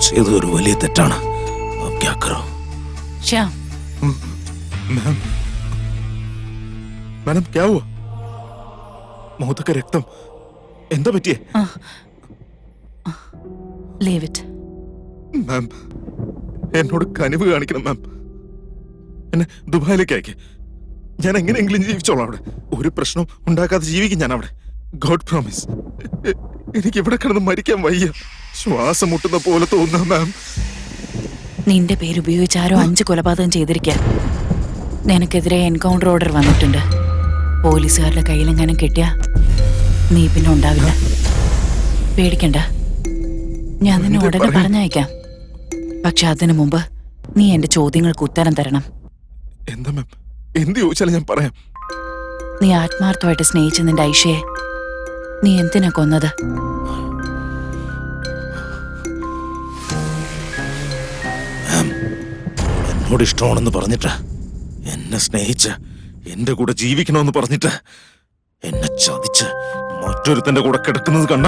ചെയ്തതൊരു വലിയ തെറ്റാണ്. ശ്യാം, മാഡം ക്യാ ഹുവാ? മുഖത്തൊക്കെ രക്തം. എന്താ പറ്റിയേ? Leave it. മാം, എന്നോട് കനിവ് കാണിക്കണം മാം. എന്നെ ദുബായിലേക്ക് അയക്കേ. ഞാൻ എങ്ങനെയെങ്കിലും ജീവിച്ചോളാം അവിടെ. ഒരു പ്രശ്നം ഉണ്ടാക്കാതെ ജീവിക്കും ഞാൻ അവിടെ. God promise. എനിക്ക് ഇവിടെ കിടന്ന് മരിക്കാൻ വയ്യ. ശ്വാസം മുട്ടുന്ന പോലെ തോന്നുന്നു മാം. നിന്റെ പേര് ഉപയോഗിച്ച് ആരോ 5 കൊലപാതകം ചെയ്തിരിക്കാൻ. നിനക്കെതിരെ എൻകൗണ്ടർ ഓർഡർ വന്നിട്ടുണ്ട്. പോലീസുകാരുടെ കയ്യിലെങ്ങാനും കിട്ടിയ നീ പിന്നെ ഉണ്ടാവില്ല. പേടിക്കണ്ട, ഞാൻ നിന്നെ ഉടനെ പറഞ്ഞയക്കാം. പക്ഷെ അതിനു മുമ്പ് നീ എന്റെ ചോദ്യങ്ങൾക്ക് ഉത്തരം തരണം. എന്താ മാം? എന്ത് ചോദിച്ചാലും ഞാൻ പറയാം. നീ ആത്മാർത്ഥമായിട്ട് സ്നേഹിച്ച നിന്റെ ഐഷയെ നീ എന്തിനാ കൊന്നത്? എന്നോട് ഇഷ്ടമാണെന്ന് പറഞ്ഞിട്ട്, എന്നെ സ്നേഹിച്ച് എന്റെ കൂടെ ജീവിക്കണമെന്ന് പറഞ്ഞിട്ട് എന്നെ ചതിച്ച് മറ്റൊരുത്തന്റെ കൂടെ കിടക്കുന്നത് കണ്ട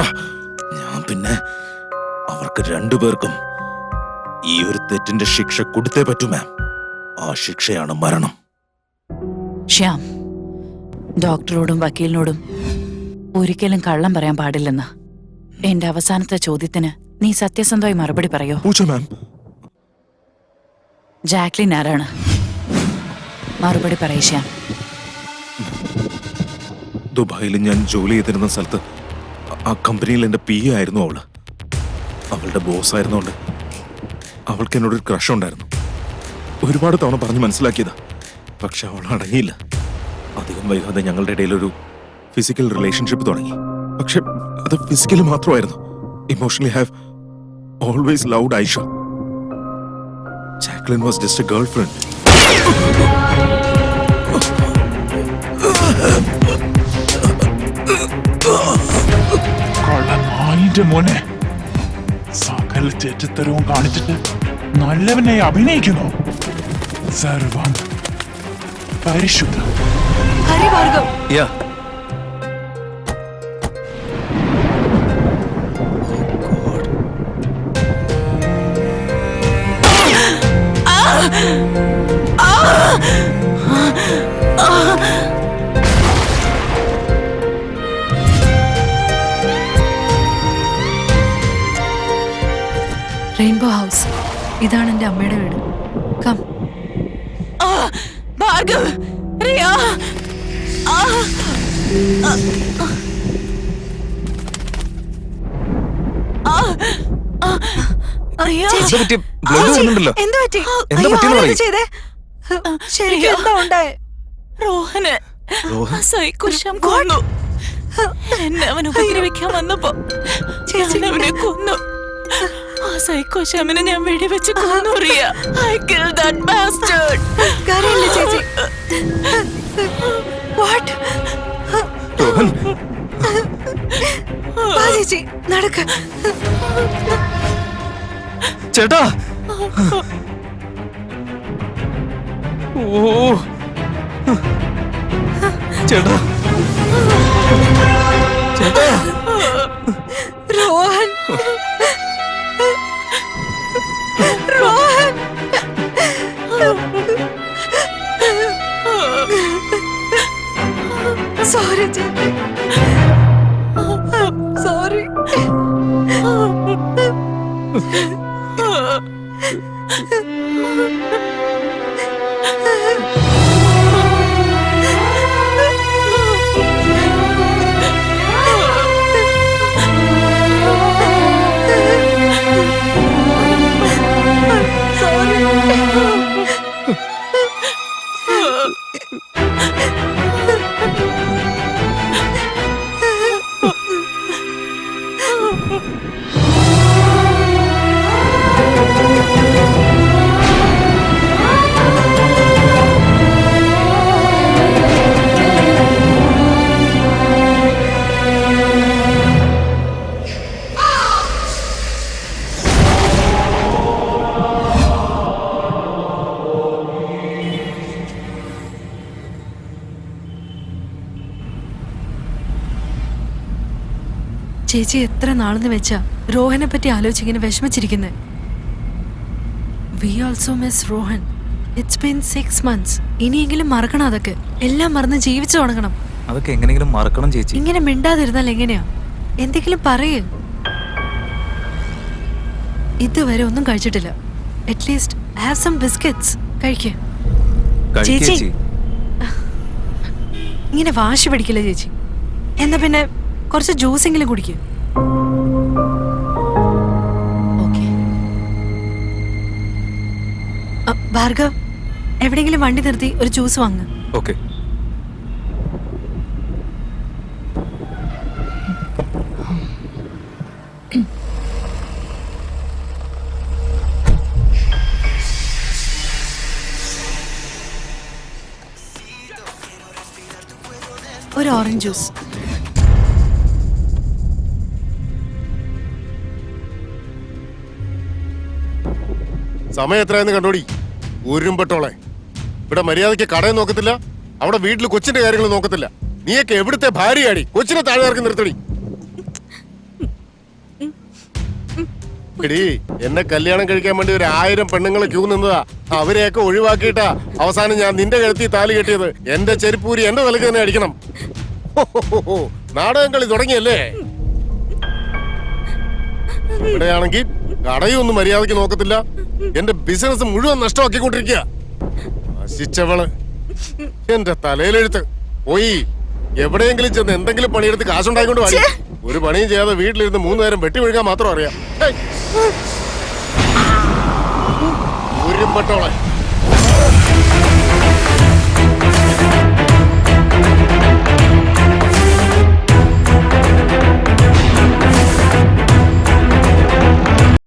ഞാൻ പിന്നെ അവർക്ക് 2 പേർക്കും ഈ ഒരു തെറ്റിന്റെ ശിക്ഷ കൊടുത്തേ പറ്റൂ മാം. ആ ശിക്ഷയാണ് മരണം. ശ്യാം, ഡോക്ടറോടും വക്കീലിനോടും ഒരിക്കലും കള്ളം പറയാൻ പാടില്ലെന്ന്. എന്റെ അവസാനത്തെ ചോദ്യത്തിന് നീ സത്യസന്ധമായി മറുപടി പറയോ? മാം, ജാക്ലിൻ ആരാണ്? മറുപടി പറയ് ശ്യാം. ദുബായിൽ ഞാൻ ജോലി ചെയ്തിരുന്ന സ്ഥലത്ത് ആ കമ്പനിയിൽ എന്റെ PA ആയിരുന്നു അവള്. അവളുടെ ബോസ് ആയിരുന്നോണ്ട് അവൾക്ക് എന്നോടൊരു ക്രഷ് ഉണ്ടായിരുന്നു. ഒരുപാട് തവണ പറഞ്ഞ് മനസ്സിലാക്കിയതാ. പക്ഷെ അവൾ അടങ്ങിയില്ല. അധികം വൈകാതെ ഞങ്ങളുടെ ഇടയിൽ ഒരു ഫിസിക്കൽ റിലേഷൻഷിപ്പ് തുടങ്ങി. പക്ഷെ അത് ഫിസിക്കലി മാത്രമായിരുന്നു. Emotionally have always loved Aisha. Jacqueline was just A girl friend. മോനെ, സകല തെറ്റത്തരവും കാണിച്ചിട്ട് നല്ലവനെ അഭിനയിക്കുന്നു. സർവം പരിശുദ്ധം. ഹരിഭാർഗവ്, റെയിൻബോ ഹൗസ്. ഇതാണ് എന്റെ അമ്മയുടെ വീട്. കം. ഭാർഗവ്, റിയ. റോഹന് സൈക്കോശം കൊന്നു. എന്നെ അവൻ ഉപദ്രവിക്കാൻ വന്നപ്പോ അവനെ കൊന്നു. ആ സൈക്കോശാമിനെ ഞാൻ വെടിവെച്ച് കൊന്നു. Riya, I killed that bastard. കരയില്ല ചേച്ചി. What? വാ ചേച്ചി, നടക്ക. ചേട്ടാ, ഓ ചേട്ടാ, ചേട്ടാ. റോഹൻ, റോഹൻ. സോറി ചേച്ചി, സോറി. ചേച്ചി എത്ര നാളെന്ന് വെച്ചാ രോഹനെ പറ്റി ആലോചിച്ചിങ്ങനെ വിഷമിച്ചിരിക്കുന്നത്. We also miss Rohan. It's been 6 months. ഇനിയെങ്കിലും മറക്കണം അതൊക്കെ. എല്ലാം മറന്ന് ജീവിച്ചു തുടങ്ങണം. അതൊക്കെ എങ്ങനെയെങ്കിലും മറക്കണം ചേച്ചി. ഇങ്ങനെ മിണ്ടാതിരുന്നാൽ എങ്ങനെയാ? എന്തെങ്കിലും പറയേ. ഇതുവരെ ഒന്നും കഴിച്ചിട്ടില്ല. At least have some biscuits. കഴിക്ക്. ചേച്ചി ചേച്ചി ഇങ്ങനെ വാശി പിടിക്കില്ല ചേച്ചി. എന്നാ പിന്നെ കുറച്ച് ജ്യൂസെങ്കിലും കുടിക്കുക. ഓക്കെ. ഭാർഗവ്, എവിടെയെങ്കിലും വണ്ടി നിർത്തി ഒരു ജ്യൂസ് വാങ്ങ്. ഓക്കെ. ഒരു ഓറഞ്ച് ജ്യൂസ്. സമയം എത്രയെന്ന് കണ്ടോടി ഉരുമ്പെട്ടോളെ. ഇവിടെ മര്യാദയ്ക്ക് കടയും നോക്കത്തില്ല, അവിടെ വീട്ടിൽ കൊച്ചിന്റെ കാര്യങ്ങൾ നോക്കത്തില്ല. നീയൊക്കെ എവിടുത്തെ ഭാര്യയാടി? കൊച്ചിനെ താഴെ ഇറക്കി നിർത്തടി. എടീ, എന്നെ കല്യാണം കഴിക്കാൻ വേണ്ടി ഒരു 1000 പെണ്ണുങ്ങൾ ക്യൂ നിന്നതാ. അവരെയൊക്കെ ഒഴിവാക്കിയിട്ടാ അവസാനം ഞാൻ നിന്റെ കഴുത്തി താലി കെട്ടിയത്. എന്റെ ചെരുപ്പൂരി എന്റെ തലക്ക് തന്നെ അടിക്കണം. നാടകം കളി തുടങ്ങിയല്ലേ? ഇവിടെയാണെങ്കിൽ കടയും ഒന്നും മര്യാദയ്ക്ക് നോക്കത്തില്ല, എന്റെ ബിസിനസ് മുഴുവൻ നഷ്ടമാക്കിക്കൊണ്ടിരിക്കുക. നശിച്ചവള്. എന്റെ തലയിലെഴുത്ത്. പോയി എവിടെയെങ്കിലും ചെന്ന് എന്തെങ്കിലും പണിയെടുത്ത് കാശുണ്ടായിക്കൊണ്ട് വാടി. ഒരു പണിയും ചെയ്യാതെ വീട്ടിലിരുന്ന് 3 നേരം വെട്ടി വീഴുകാൻ മാത്രം അറിയാം. ഉരുമ്പെട്ടോളെ.